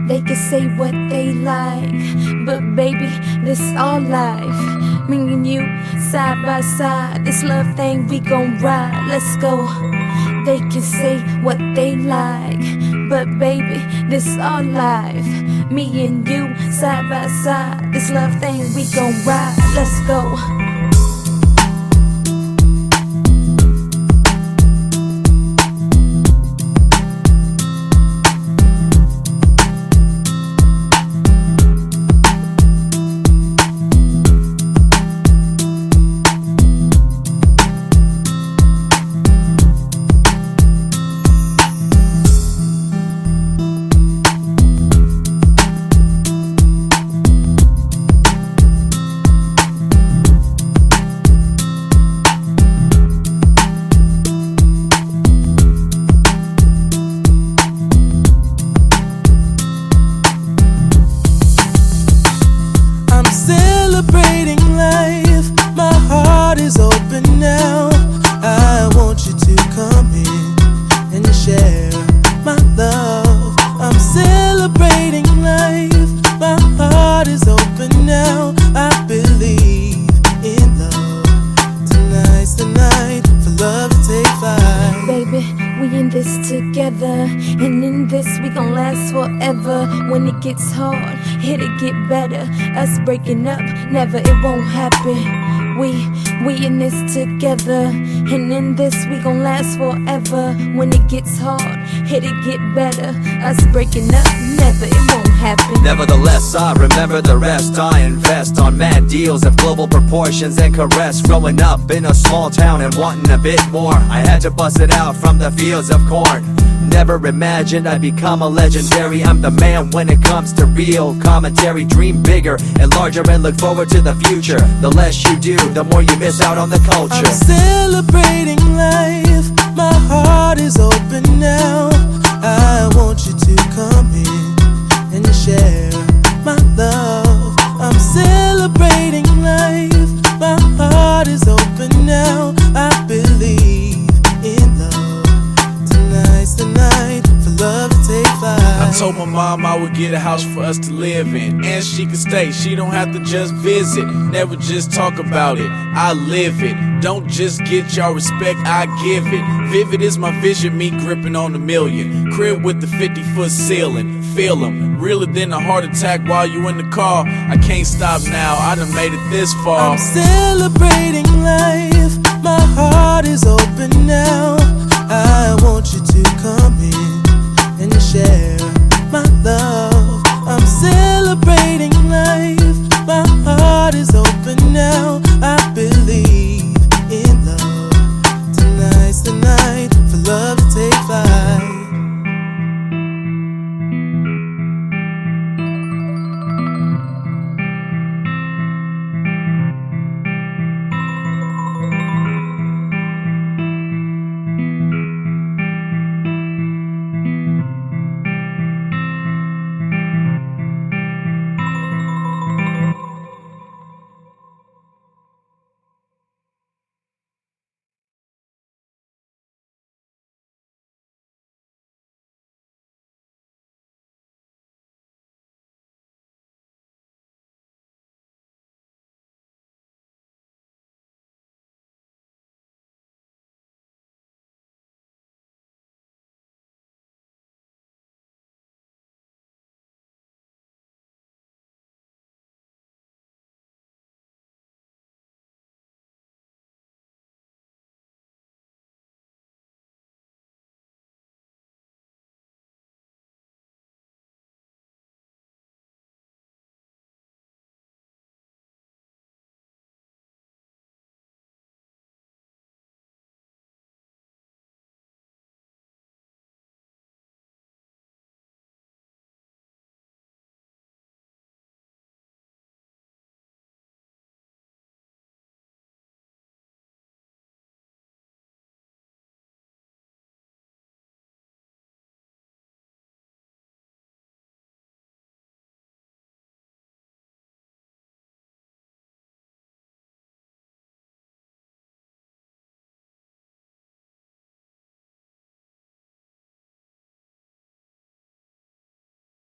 They can say what they like, but baby, this all life. Me and you, side by side, this love thing we gon' ride, let's go. They can say what they like, but baby, this all life. Me and you, side by side, this love thing we gon' ride, let's go. Celebrating life, my heart is open now. I want you to come in and share my love. I'm celebrating life, my heart is open now. I believe in love. Tonight's the night for love to take flight. Baby, we in this together, and in this we gon' last forever. When it gets hard, it'll get better. Us breaking up, never, it won't happen. We in this together, and in this we gon' last forever. When it gets hard, it'll get better. Us breaking up, never, it won't happen. Nevertheless, I remember the rest. I invest on mad deals of global proportions and caress. Growing up in a small town and wanting a bit more, I had to bust it out from the fields of corn. Never imagined I'd become a legendary. I'm the man when it comes to real commentary. Dream bigger and larger and look forward to the future. The less you do, the more you miss out on the culture. I'm celebrating life, my heart is open now. I want you to come in and share my love. I'm celebrating life, my heart is open now. I believe in love. Tonight's the night for love to take flight. I told my mom I would get a house for us to live in, and she could stay, she don't have to just visit. Never just talk about it, I live it. Don't just get y'all respect, I give it. Vivid is my vision, me gripping on a million. Crib with the 50-foot ceiling, feel 'em. Realer than a heart attack while you in the car. I can't stop now, I done made it this far. I'm celebrating life, my heart is open now. I want you to come in and share